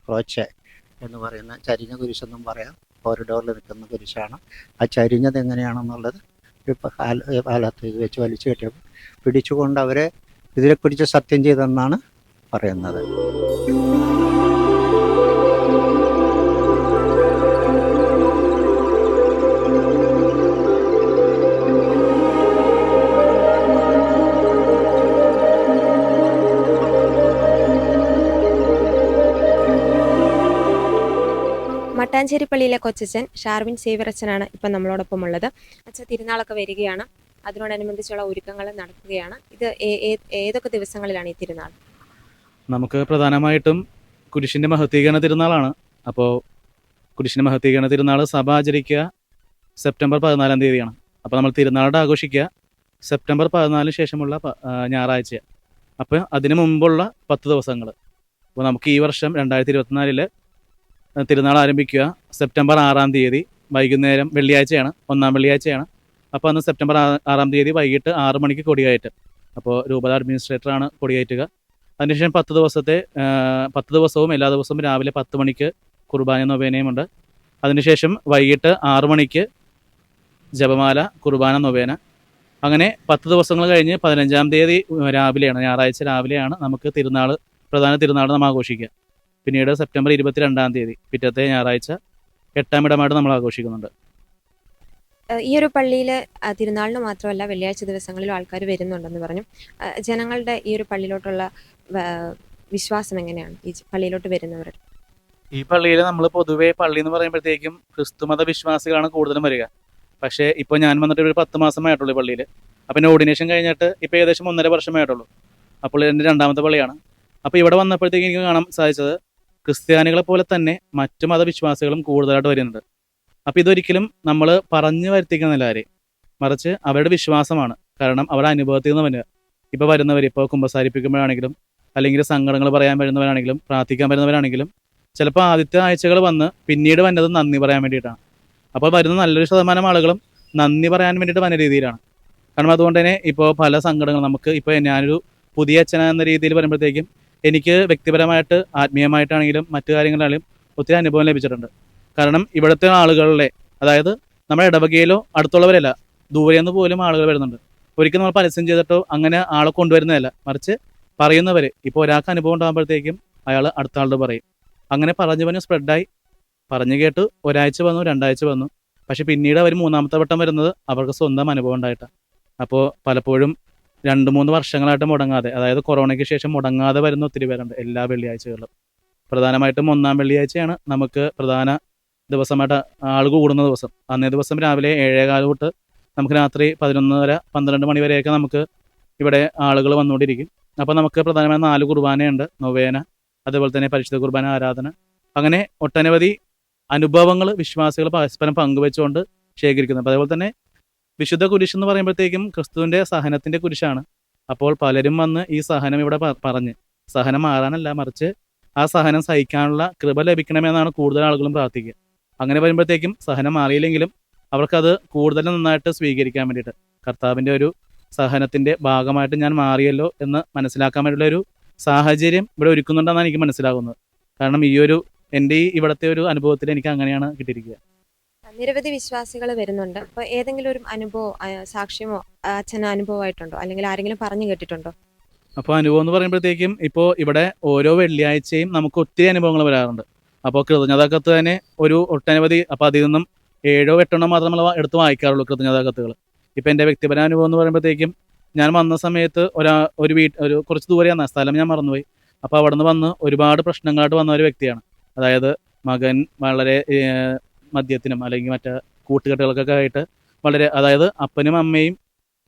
ക്രോച്ച് എന്ന് പറയുന്ന ചരിഞ്ഞ കുരിശെന്നും പറയാം. കോറിഡോറിൽ നിൽക്കുന്ന കുരിശാണ്. ആ ചരിഞ്ഞത് എങ്ങനെയാണെന്നുള്ളത് ഇപ്പോൾ കാലത്ത് ഇത് വെച്ച് വലിച്ചു കെട്ടിയപ്പോൾ പിടിച്ചുകൊണ്ട് അവരെ ഇതിനെക്കുറിച്ച് സത്യം ചെയ്തെന്നാണ് പറയുന്നത്. മട്ടാഞ്ചേരി പള്ളിയിലെ കൊച്ചച്ഛൻ ഷാർവിൻ സേവ്യർ അച്ഛനാണ് ഇപ്പം നമ്മളോടൊപ്പം ഉള്ളത്. അച്ഛൻ തിരുനാളൊക്കെ വരികയാണ്, അതിനോടനുബന്ധിച്ചുള്ള ഒരുക്കങ്ങൾ നടക്കുകയാണ്. ഇത് ഏതൊക്കെ ദിവസങ്ങളിലാണ് ഈ തിരുനാൾ? നമുക്ക് പ്രധാനമായിട്ടും കുരിശിൻ്റെ മഹത്വീകരണ തിരുനാളാണ്. അപ്പോൾ കുരിശിൻ്റെ മഹത്വീകരണ തിരുനാൾ സഭ ആചരിക്കുക സെപ്റ്റംബർ 14 തീയതിയാണ്. അപ്പോൾ നമ്മൾ തിരുനാളുടെ ആഘോഷിക്കുക സെപ്റ്റംബർ 14 ശേഷമുള്ള ഞായറാഴ്ച. അപ്പോൾ അതിന് മുമ്പുള്ള 10 ദിവസങ്ങൾ. അപ്പോൾ നമുക്ക് ഈ വർഷം 2024 തിരുനാൾ ആരംഭിക്കുക സെപ്റ്റംബർ 6 തീയതി വൈകുന്നേരം, വെള്ളിയാഴ്ചയാണ്, 1-ാം വെള്ളിയാഴ്ചയാണ്. അപ്പോൾ അന്ന് സെപ്റ്റംബർ 6 തീയതി വൈകിട്ട് 6 മണിക്ക് കൊടികയറ്റം. അപ്പോൾ രൂപത അഡ്മിനിസ്ട്രേറ്ററാണ് കൊടികയറ്റുക. അതിനുശേഷം 10 ദിവസവും എല്ലാ ദിവസവും രാവിലെ 10 മണിക്ക് കുർബാന നൊവേനയുമുണ്ട്. അതിനുശേഷം വൈകിട്ട് 6 മണിക്ക് ജപമാല, കുർബാന, നൊവേന. അങ്ങനെ 10 ദിവസങ്ങൾ കഴിഞ്ഞ് 15-ാം തീയതി രാവിലെയാണ്, ഞായറാഴ്ച രാവിലെയാണ് നമുക്ക് പ്രധാന തിരുനാൾ നമ്മൾ ആഘോഷിക്കുക. പിന്നീട് സെപ്റ്റംബർ 22-ാം തീയതി പിറ്റത്തെ ഞായറാഴ്ച 8-ാം ഇടമായിട്ട് നമ്മൾ ആഘോഷിക്കുന്നുണ്ട്. ഈ ഒരു പള്ളിയിൽ തിരുനാളിന് മാത്രമല്ല വെള്ളിയാഴ്ച ദിവസങ്ങളിലും ആൾക്കാർ വരുന്നുണ്ടെന്ന് പറഞ്ഞു. ജനങ്ങളുടെ ഈ ഒരു പള്ളിയിലോട്ടുള്ള വിശ്വാസം എങ്ങനെയാണ് ഈ പള്ളിയിലോട്ട് വരുന്നവർ? ഈ പള്ളിയിൽ നമ്മൾ പൊതുവേ പള്ളി എന്ന് പറയുമ്പോഴത്തേക്കും ക്രിസ്തുമത വിശ്വാസികളാണ് കൂടുതലും വരിക. പക്ഷേ ഇപ്പോൾ ഞാൻ വന്നിട്ട് ഒരു 10 മാസമായിട്ടുള്ളൂ ഈ പള്ളിയിൽ. അപ്പം എൻ്റെ ഓർഡിനേഷൻ കഴിഞ്ഞിട്ട് ഇപ്പോൾ ഏകദേശം 1.5 വർഷമായിട്ടുള്ളൂ. അപ്പോൾ എൻ്റെ 2ാമത്തെ പള്ളിയാണ്. അപ്പോൾ ഇവിടെ വന്നപ്പോഴത്തേക്ക് എനിക്ക് കാണാൻ സാധിച്ചത് ക്രിസ്ത്യാനികളെ പോലെ തന്നെ മറ്റു മതവിശ്വാസികളും കൂടുതലായിട്ട് വരുന്നുണ്ട്. അപ്പോൾ ഇതൊരിക്കലും നമ്മൾ പറഞ്ഞു വരുത്തിക്കുന്നില്ല ആരെയും, മറിച്ച് അവരുടെ വിശ്വാസമാണ്. കാരണം അവരുടെ അനുഭവത്തിൽ നിന്ന് വരിക. ഇപ്പോൾ വരുന്നവർ ഇപ്പോൾ കുമ്പസാരിപ്പിക്കുമ്പോഴാണെങ്കിലും അല്ലെങ്കിൽ സങ്കടങ്ങൾ പറയാൻ വരുന്നവരാണെങ്കിലും പ്രാർത്ഥിക്കാൻ വരുന്നവരാണെങ്കിലും ചിലപ്പോൾ ആദ്യത്തെ ആഴ്ചകൾ വന്ന് പിന്നീട് വന്നത് നന്ദി പറയാൻ വേണ്ടിയിട്ടാണ്. അപ്പോൾ വരുന്ന നല്ലൊരു ശതമാനം ആളുകളും നന്ദി പറയാൻ വേണ്ടിയിട്ട് വന്ന രീതിയിലാണ്. കാരണം അതുകൊണ്ട് തന്നെ ഇപ്പോൾ പല സങ്കടങ്ങളും നമുക്ക് ഇപ്പോൾ ഞാനൊരു പുതിയ അച്ഛന എന്ന രീതിയിൽ വരുമ്പോഴത്തേക്കും എനിക്ക് വ്യക്തിപരമായിട്ട് ആത്മീയമായിട്ടാണെങ്കിലും മറ്റു കാര്യങ്ങളാണെങ്കിലും ഒത്തിരി അനുഭവം ലഭിച്ചിട്ടുണ്ട്. കാരണം ഇവിടുത്തെ ആളുകളുടെ, അതായത് നമ്മുടെ ഇടവകയിലോ അടുത്തുള്ളവരല്ല, ദൂരെ നിന്ന് പോലും ആളുകൾ വരുന്നുണ്ട്. ഒരിക്കലും നമ്മൾ പരസ്യം ചെയ്തിട്ടോ അങ്ങനെ ആളെ കൊണ്ടുവരുന്നതല്ല, മറിച്ച് പറയുന്നവർ. ഇപ്പോൾ ഒരാൾക്ക് അനുഭവം ഉണ്ടാകുമ്പോഴത്തേക്കും അയാൾ അടുത്ത ആളോട് പറയും. അങ്ങനെ പറഞ്ഞു സ്പ്രെഡായി പറഞ്ഞു കേട്ട് ഒരാഴ്ച വന്നു, 2 ആഴ്ച വന്നു. പക്ഷെ പിന്നീട് അവർ 3ാമത്തെ വട്ടം വരുന്നത് അവർക്ക് സ്വന്തം അനുഭവം ഉണ്ടായിട്ടാണ്. അപ്പോൾ പലപ്പോഴും 2-3 വർഷങ്ങളായിട്ട് മുടങ്ങാതെ, അതായത് കൊറോണയ്ക്ക് ശേഷം മുടങ്ങാതെ വരുന്ന ഒത്തിരി പേരുണ്ട് എല്ലാ വെള്ളിയാഴ്ചകളിലും. പ്രധാനമായിട്ടും 1-ാം വെള്ളിയാഴ്ചയാണ് നമുക്ക് പ്രധാന ദിവസമായിട്ട് ആളുകൾ കൂടുന്ന ദിവസം. അന്നേ ദിവസം രാവിലെ 7:15 തൊട്ട് നമുക്ക് രാത്രി 11:30-12 മണി വരെയൊക്കെ നമുക്ക് ഇവിടെ ആളുകൾ വന്നുകൊണ്ടിരിക്കും. അപ്പോൾ നമുക്ക് പ്രധാനമായും 4 കുർബാനയുണ്ട്, നൊവേന, അതുപോലെ തന്നെ പരിശുദ്ധ കുർബാന ആരാധന. അങ്ങനെ ഒട്ടനവധി അനുഭവങ്ങൾ വിശ്വാസികൾ പരസ്പരം പങ്കുവെച്ചുകൊണ്ട് ശേഖരിക്കുന്നുണ്ട്. അതേപോലെ തന്നെ വിശുദ്ധ കുരിശ് എന്ന് പറയുമ്പോഴത്തേക്കും ക്രിസ്തുവിൻ്റെ സഹനത്തിൻ്റെ കുരിശാണ്. അപ്പോൾ പലരും വന്ന് ഈ സഹനം ഇവിടെ പറഞ്ഞ്, സഹനം മാറാനല്ല, മറിച്ച് ആ സഹനം സഹിക്കാനുള്ള കൃപ ലഭിക്കണമെന്നാണ് കൂടുതൽ ആളുകളും പ്രാർത്ഥിക്കുക. അങ്ങനെ വരുമ്പോഴത്തേക്കും സഹനം മാറിയില്ലെങ്കിലും അവർക്കത് കൂടുതൽ നന്നായിട്ട് സ്വീകരിക്കാൻ വേണ്ടിയിട്ട്, കർത്താവിൻ്റെ ഒരു സഹനത്തിൻ്റെ ഭാഗമായിട്ട് ഞാൻ മാറിയല്ലോ എന്ന് മനസ്സിലാക്കാൻ വേണ്ടിയുള്ള ഒരു സാഹചര്യം ഇവിടെ ഒരുക്കുന്നുണ്ടെന്നാണ് എനിക്ക് മനസ്സിലാകുന്നത്. കാരണം ഈ ഒരു എൻ്റെ ഇവിടുത്തെ ഒരു അനുഭവത്തിൽ എനിക്ക് അങ്ങനെയാണ് കിട്ടിയിരിക്കുക. നിരവധി വിശ്വാസികൾ വരുന്നുണ്ട്. അപ്പോൾ ഏതെങ്കിലും ഒരു അനുഭവം, സാക്ഷ്യമോ അച്ഛന് അനുഭവമായിട്ടുണ്ടോ, അല്ലെങ്കിൽ ആരെങ്കിലും പറഞ്ഞു കേട്ടിട്ടുണ്ടോ? അപ്പോൾ അനുഭവം എന്ന് പറയുമ്പോഴത്തേക്കും ഇപ്പോൾ ഇവിടെ ഓരോ വെള്ളിയാഴ്ചയും നമുക്ക് ഒത്തിരി അനുഭവങ്ങൾ വരാറുണ്ട്. അപ്പോൾ കൃതജ്ഞതാക്കത്ത് തന്നെ ഒരു ഒട്ടനവധി, അപ്പോൾ അതിൽ നിന്നും 7-8 മാത്രം നമ്മൾ എടുത്ത് വായിക്കാറുള്ളൂ കൃതജ്ഞതാക്കത്തുകൾ. ഇപ്പോൾ എൻ്റെ വ്യക്തിപര അനുഭവം എന്ന് പറയുമ്പോഴത്തേക്കും ഞാൻ വന്ന സമയത്ത് ഒരു കുറച്ച് ദൂരെയാണ് സ്ഥലം, ഞാൻ മറന്നുപോയി. അപ്പോൾ അവിടെ നിന്ന് വന്ന് ഒരുപാട് പ്രശ്നങ്ങളായിട്ട് വന്ന ഒരു വ്യക്തിയാണ്. അതായത് മകൻ വളരെ മദ്യത്തിനും അല്ലെങ്കിൽ മറ്റേ കൂട്ടുകെട്ടുകൾക്കൊക്കെ ആയിട്ട് വളരെ, അതായത് അപ്പനും അമ്മയും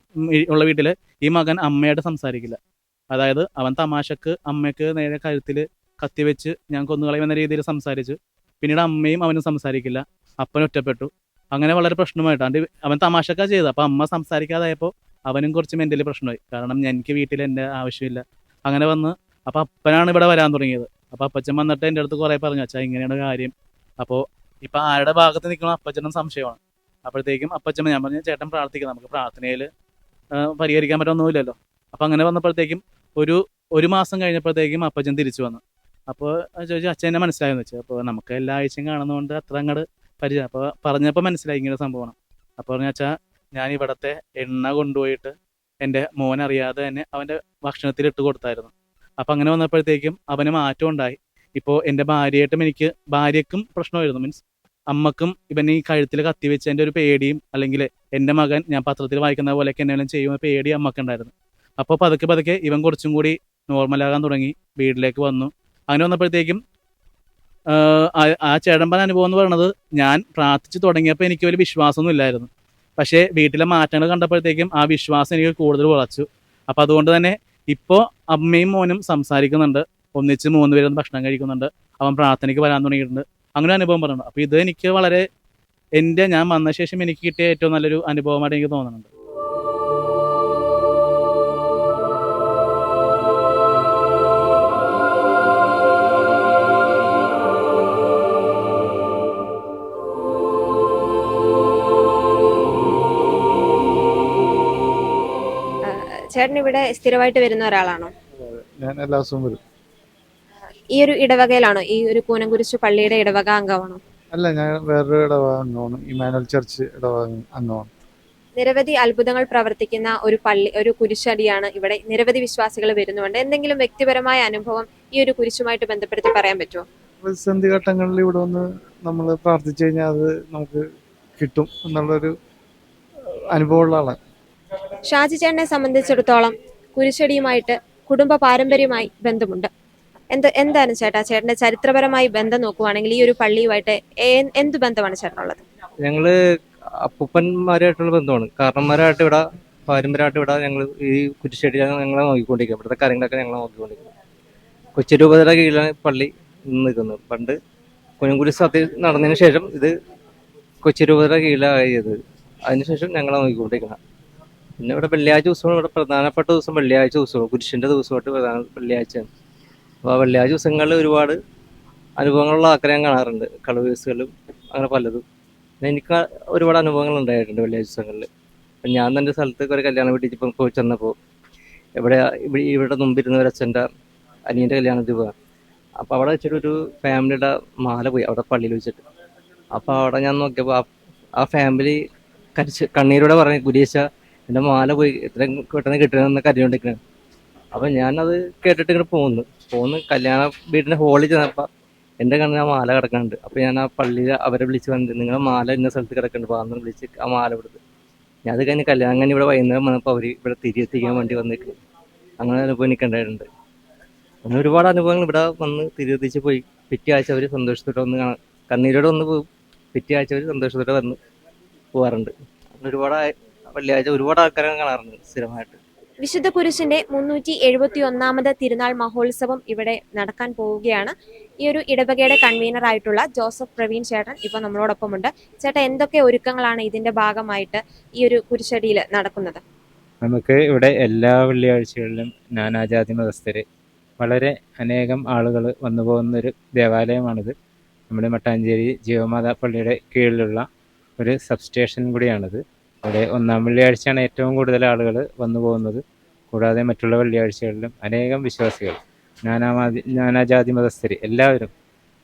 ഉള്ള വീട്ടിൽ ഈ മകൻ അമ്മയായിട്ട് സംസാരിക്കില്ല. അതായത് അവൻ തമാശക്ക് അമ്മയ്ക്ക് നേരെ കഴുത്തിൽ കത്തിവെച്ച് ഞാൻ കൊന്നുകളയുമെന്ന രീതിയിൽ സംസാരിച്ചു. പിന്നീട് അമ്മയും അവനും സംസാരിക്കില്ല, അപ്പൻ ഒറ്റപ്പെട്ടു. അങ്ങനെ വളരെ പ്രശ്നമായിട്ടാണ് അവൻ തമാശക്കാ ചെയ്തത്. അപ്പോൾ അമ്മ സംസാരിക്കാതായപ്പോൾ അവനും കുറച്ച് മെൻ്റലി പ്രശ്നമായി. കാരണം എനിക്ക് വീട്ടിൽ എൻ്റെ ആവശ്യമില്ല. അങ്ങനെ വന്ന് അപ്പോൾ അപ്പനാണ് ഇവിടെ വരാൻ തുടങ്ങിയത്. അപ്പോൾ അപ്പച്ചൻ വന്നിട്ട് എൻ്റെ അടുത്ത് കുറേ പറഞ്ഞു, അച്ഛാ ഇങ്ങനെയാണ് കാര്യം. അപ്പോൾ ഇപ്പം ആരുടെ ഭാഗത്ത് നിൽക്കണം അപ്പച്ചനും സംശയമാണ്. അപ്പോഴത്തേക്കും അപ്പച്ചൻ, ഞാൻ പറഞ്ഞു ചേട്ടൻ പ്രാർത്ഥിക്കുക, നമുക്ക് പ്രാർത്ഥനയിൽ പരിഹരിക്കാൻ പറ്റൊന്നുമില്ലല്ലോ. അപ്പോൾ അങ്ങനെ വന്നപ്പോഴത്തേക്കും ഒരു മാസം കഴിഞ്ഞപ്പോഴത്തേക്കും അപ്പച്ചൻ തിരിച്ചു വന്നു. അപ്പോൾ ചോദിച്ചു അച്ഛൻ എന്നെ മനസ്സിലായെന്ന് വെച്ചാൽ. അപ്പോൾ നമുക്ക് എല്ലാ ആഴ്ചയും കാണുന്നതുകൊണ്ട് അത്ര അങ്ങോട്ട് പരിചയം. അപ്പോൾ പറഞ്ഞപ്പോൾ മനസ്സിലായി ഇങ്ങനെ സംഭവമാണ്. അപ്പോൾ പറഞ്ഞു അച്ഛാ, ഞാൻ ഇവിടുത്തെ എണ്ണ കൊണ്ടുപോയിട്ട് എൻ്റെ മോൻ അറിയാതെ തന്നെ അവൻ്റെ ഭക്ഷണത്തിൽ ഇട്ട് കൊടുത്തായിരുന്നു. അപ്പം അങ്ങനെ വന്നപ്പോഴത്തേക്കും അവന് മാറ്റം ഉണ്ടായി. ഇപ്പോൾ എൻ്റെ ഭാര്യയ്ക്കും പ്രശ്നമായിരുന്നു. മീൻസ് അമ്മക്കും ഇവൻ ഈ കഴുത്തിൽ കത്തി വെച്ചതിൻ്റെ ഒരു പേടിയും, അല്ലെങ്കിൽ എൻ്റെ മകൻ ഞാൻ പത്രത്തിൽ വായിക്കുന്ന പോലെയൊക്കെ എന്തെങ്കിലും ചെയ്യുന്ന പേടി അമ്മക്കുണ്ടായിരുന്നു. അപ്പോൾ പതുക്കെ ഇവൻ കുറച്ചും കൂടി നോർമലാകാൻ തുടങ്ങി, വീട്ടിലേക്ക് വന്നു. അങ്ങനെ വന്നപ്പോഴത്തേക്കും ആ ചേട്ടമ്പൻ അനുഭവം എന്ന് പറയുന്നത്, ഞാൻ പ്രാർത്ഥിച്ച് തുടങ്ങിയപ്പോൾ എനിക്ക് ഒരു വിശ്വാസമൊന്നും ഇല്ലായിരുന്നു. പക്ഷേ വീട്ടിലെ മാറ്റങ്ങൾ കണ്ടപ്പോഴത്തേക്കും ആ വിശ്വാസം എനിക്ക് കൂടുതൽ ഉറച്ചു. അപ്പോൾ അതുകൊണ്ട് തന്നെ ഇപ്പോൾ അമ്മയും മോനും സംസാരിക്കുന്നുണ്ട്, ഒന്നിച്ച് 3 പേരും ഭക്ഷണം കഴിക്കുന്നുണ്ട്, അവൻ പ്രാർത്ഥനയ്ക്ക് വരാൻ തുടങ്ങിയിട്ടുണ്ട്. അങ്ങനെ അനുഭവം പറയുന്നു. അപ്പോൾ ഇത് എനിക്ക് വളരെ ഞാൻ വന്ന ശേഷം എനിക്ക് കിട്ടിയ ഏറ്റവും നല്ലൊരു അനുഭവമായിട്ട് എനിക്ക് തോന്നുന്നുണ്ട്. ചേട്ടൻ ഇവിടെ സ്ഥിരമായിട്ട് വരുന്ന ഒരാളാണോ? ഞാൻ എല്ലാ ദിവസവും വരും. ഈ ഒരു ഇടവകയിലാണോ, ഈ ഒരു കൂനംകുരിശ് പള്ളിയുടെ ഇടവക അംഗമാണോ? അല്ല, ഞാൻ വേറൊരു ഇടവക അംഗമാണ്, ഇമ്മാനുവൽ ചർച്ച് ഇടവക അംഗമാണ്. നിരവധി അത്ഭുതങ്ങൾ പ്രവർത്തിക്കുന്ന ഒരു പള്ളി, ഒരു കുരിശടിയാണ് ഇവിടെ. നിരവധി വിശ്വാസികൾ വരുന്നുണ്ട്. എന്തെങ്കിലും വ്യക്തിപരമായ അനുഭവം ഈ ഒരു കുരിശുമായിട്ട് ബന്ധപ്പെടുത്തി പറയാൻ പറ്റുമോ? പ്രതിസന്ധി ഘട്ടങ്ങളിൽ ഇവിടെ വന്ന് നമ്മൾ പ്രാർത്ഥിച്ചു കഴിഞ്ഞാൽ അത് നമുക്ക് കിട്ടും എന്നുള്ളൊരു അനുഭവമുള്ള ആളാണ്. ഷാജി ചേട്ടനെ സംബന്ധിച്ചിടത്തോളം കുരിശടിയുമായിട്ട് കുടുംബ പാരമ്പര്യമായി ബന്ധമുണ്ട്. എന്താണ് ചേട്ടന്റെ ചരിത്രപരമായി ബന്ധം നോക്കുവാണെങ്കിൽ ഈ ഒരു പള്ളിയുമായിട്ട് എന്ത് ബന്ധമാണ് ചേട്ടനുള്ളത്? ഞങ്ങള് അപ്പൂപ്പന്മാരായിട്ടുള്ള ബന്ധമാണ്. കാരണന്മാരായിട്ട് ഇവിടെ പാരമ്പര്യമായിട്ട് ഇവിടെ ഞങ്ങൾ ഈ കുരിശടി ഞങ്ങളെ നോക്കിക്കൊണ്ടിരിക്കുക. ഇവിടുത്തെ കാര്യങ്ങളൊക്കെ ഞങ്ങളെ നോക്കിക്കൊണ്ടിരിക്കുക. കൊച്ചി രൂപതയുടെ കീഴിലാണ് പള്ളി നിൽക്കുന്നത്. പണ്ട് കുഞ്ഞുകുരി സത്യ നടന്നതിന് ശേഷം ഇത് കൊച്ചി രൂപതയുടെ കീഴിലായത്. അതിനുശേഷം ഞങ്ങളെ നോക്കിക്കൊണ്ടിരിക്കണം. പിന്നെ ഇവിടെ വെള്ളിയാഴ്ച ദിവസമാണ് ഇവിടെ പ്രധാനപ്പെട്ട ദിവസം. വെള്ളിയാഴ്ച ദിവസമാണ് കുരിശിൻ്റെ ദിവസമായിട്ട് പ്രധാന വെള്ളിയാഴ്ചയാണ്. അപ്പോൾ ആ വെള്ളിയാഴ്ച ദിവസങ്ങളിൽ ഒരുപാട് അനുഭവങ്ങളുള്ള ആൾക്കാരെ ഞാൻ കാണാറുണ്ട്. കളവേഴ്സുകളും അങ്ങനെ പലതും. എനിക്ക് ഒരുപാട് അനുഭവങ്ങൾ ഉണ്ടായിട്ടുണ്ട് വെള്ളിയാഴ്ച ദിവസങ്ങളിൽ. അപ്പം ഞാൻ തന്നെ സ്ഥലത്തേക്ക് ഒരു കല്യാണം വീട്ടിൽ പോയി ചെന്നപ്പോൾ ഇവിടെ മുമ്പിരുന്ന ഒരു അച്ഛൻ്റെ അനിയൻ്റെ കല്യാണത്തിൽ പോകാം. അപ്പോൾ അവിടെ വെച്ചിട്ട് ഒരു ഫാമിലിയുടെ മാല പോയി അവിടെ പള്ളിയിൽ വെച്ചിട്ട്. അപ്പോൾ അവിടെ ഞാൻ നോക്കിയപ്പോൾ ആ ഫാമിലി കണ്ണീരോടെ പറഞ്ഞു, കുരിശ എൻ്റെ മാല പോയി എത്രയും പെട്ടെന്ന് കിട്ടണമെന്ന് കരഞ്ഞുകൊണ്ടിരിക്കുകയാണ്. അപ്പം ഞാനത് കേട്ടിട്ട് ഇങ്ങനെ പോന്ന് കല്യാണ വീടിൻ്റെ ഹോളിൽ ചെന്നപ്പോൾ എൻ്റെ കണ്ണിൽ ആ മാല കിടക്കുന്നുണ്ട്. അപ്പോൾ ഞാൻ ആ പള്ളിയിൽ അവരെ വിളിച്ച് വന്നിട്ട് നിങ്ങളുടെ മാല ഇന്ന സ്ഥലത്ത് കിടക്കുന്നുണ്ട്, പാന്ന് വിളിച്ച് ആ മാല കൊടുത്ത്. ഞാൻ അത് കഴിഞ്ഞ് കല്യാണം കഴിഞ്ഞ് ഇവിടെ വൈകുന്നേരം വന്നപ്പോൾ അവർ ഇവിടെ തിരിയെത്തിക്കാൻ വേണ്ടി വന്നിട്ട് അങ്ങനെ അനുഭവം എനിക്കുണ്ടായിട്ടുണ്ട്. അങ്ങനെ ഒരുപാട് അനുഭവങ്ങൾ ഇവിടെ വന്ന് തിരിയെത്തിച്ച് പോയി. പിറ്റേ ആഴ്ച അവർ സന്തോഷത്തോടെ ഒന്ന് കാണാൻ കണ്ണീരോടെ ഒന്ന് പോകും. പിറ്റേ ആഴ്ച അവർ സന്തോഷത്തോടെ വന്ന് പോകാറുണ്ട്. അങ്ങനെ ഒരുപാട് വെള്ളിയാഴ്ച ഒരുപാട് ആൾക്കാരെ കാണാറുണ്ട് സ്ഥിരമായിട്ട്. വിശുദ്ധ കുരിശിന്റെ 371 തിരുനാൾ മഹോത്സവം ഇവിടെ നടക്കാൻ പോവുകയാണ്. ഈ ഒരു ഇടവകയുടെ കൺവീനർ ആയിട്ടുള്ള ജോസഫ് പ്രവീൺ ചേട്ടൻ ഇപ്പൊ നമ്മളോടൊപ്പമുണ്ട്. ചേട്ടൻ, എന്തൊക്കെ ഒരുക്കങ്ങളാണ് ഇതിന്റെ ഭാഗമായിട്ട് ഈ ഒരു കുരിശടിയിൽ നടക്കുന്നത്? നമുക്ക് ഇവിടെ എല്ലാ വെള്ളിയാഴ്ചകളിലും നാനാജാതി മതസ്ഥര് വളരെ അനേകം ആളുകൾ വന്നു പോകുന്നൊരു ദേവാലയമാണിത്. നമ്മുടെ മട്ടാഞ്ചേരി ജീവമാതാ പള്ളിയുടെ കീഴിലുള്ള ഒരു സബ്സ്റ്റേഷൻ കൂടിയാണിത്. അവിടെ ഒന്നാം വെള്ളിയാഴ്ചയാണ് ഏറ്റവും കൂടുതൽ ആളുകൾ വന്നു പോകുന്നത്. കൂടാതെ മറ്റുള്ള വെള്ളിയാഴ്ചകളിലും അനേകം വിശ്വാസികൾ നാനാജാതി മതസ്ഥർ എല്ലാവരും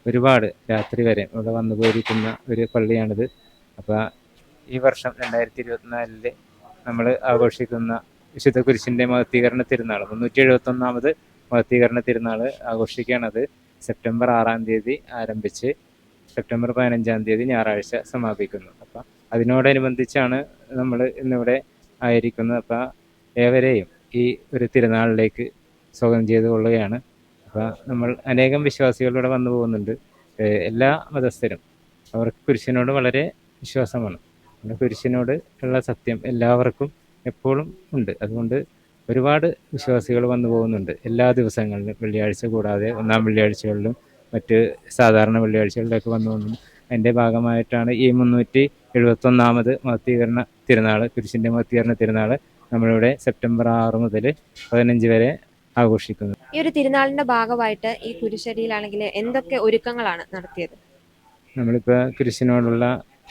ഒരുപാട് രാത്രി വരെ ഇവിടെ വന്നു പോയിരിക്കുന്ന ഒരു പള്ളിയാണിത്. അപ്പോൾ ഈ വർഷം 2024 നമ്മൾ ആഘോഷിക്കുന്ന വിശുദ്ധ കുരിശിൻ്റെ മഹത്വീകരണ തിരുനാൾ 371 മഹത്വീകരണ തിരുനാൾ ആഘോഷിക്കുകയാണത്. സെപ്റ്റംബർ 6 ആരംഭിച്ച് സെപ്റ്റംബർ 15 ഞായറാഴ്ച സമാപിക്കുന്നു. അപ്പം അതിനോടനുബന്ധിച്ചാണ് നമ്മൾ ഇന്നിവിടെ ആയിരിക്കുന്നത്. അപ്പം ഏവരെയും ഈ ഒരു തിരുനാളിലേക്ക് സ്വാഗതം ചെയ്തു കൊള്ളുകയാണ്. അപ്പം നമ്മൾ അനേകം വിശ്വാസികളിവിടെ വന്നു പോകുന്നുണ്ട്. എല്ലാ മതസ്ഥരും അവർക്ക് കുരിശിനോട് വളരെ വിശ്വാസമാണ്. കുരിശിനോട് ഉള്ള സത്യം എല്ലാവർക്കും എപ്പോഴും ഉണ്ട്. അതുകൊണ്ട് ഒരുപാട് വിശ്വാസികൾ വന്നു പോകുന്നുണ്ട് എല്ലാ ദിവസങ്ങളിലും, വെള്ളിയാഴ്ച കൂടാതെ ഒന്നാം വെള്ളിയാഴ്ചകളിലും മറ്റ് സാധാരണ വെള്ളിയാഴ്ചകളിലൊക്കെ വന്നു പോകുന്നു. അതിൻ്റെ ഭാഗമായിട്ടാണ് ഈ 371 മഹത്വീകരണ തിരുനാൾ, കുരിശിൻ്റെ മഹത്വീകരണ തിരുനാൾ നമ്മളിവിടെ സെപ്റ്റംബർ 6 മുതൽ 15 വരെ ആഘോഷിക്കുന്നത്. ഈ ഒരു തിരുനാളിന്റെ ഭാഗമായിട്ട് ഈ കുരിശടിയിലാണെങ്കിൽ എന്തൊക്കെ ഒരുക്കങ്ങളാണ് നടത്തിയത്? നമ്മളിപ്പോൾ കുരിശിനോടുള്ള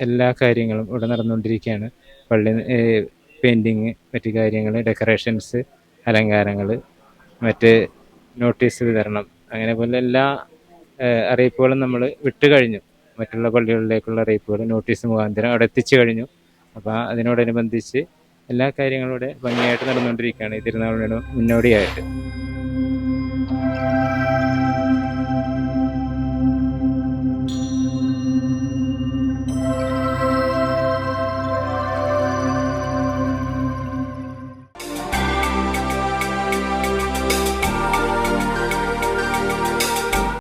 എല്ലാ കാര്യങ്ങളും ഇവിടെ നടന്നുകൊണ്ടിരിക്കുകയാണ്. പള്ളി പെയിൻറ്റിങ്, മറ്റ് കാര്യങ്ങൾ, ഡെക്കറേഷൻസ്, അലങ്കാരങ്ങൾ, മറ്റ് നോട്ടീസ് വിതരണം, അങ്ങനെ പോലെ എല്ലാ അറിയിപ്പുകളും നമ്മൾ വിട്ട് കഴിഞ്ഞു. മറ്റുള്ള പള്ളികളിലേക്കുള്ള അറിയിപ്പുകൾ നോട്ടീസ് മുഖാന്തരം അവിടെ എത്തിച്ചു കഴിഞ്ഞു. അപ്പോൾ അതിനോടനുബന്ധിച്ച് എല്ലാ കാര്യങ്ങളും ഇവിടെ ഭംഗിയായിട്ട് നടന്നുകൊണ്ടിരിക്കുകയാണ് ഈ തിരുനാളിനോട് മുന്നോടിയായിട്ട്.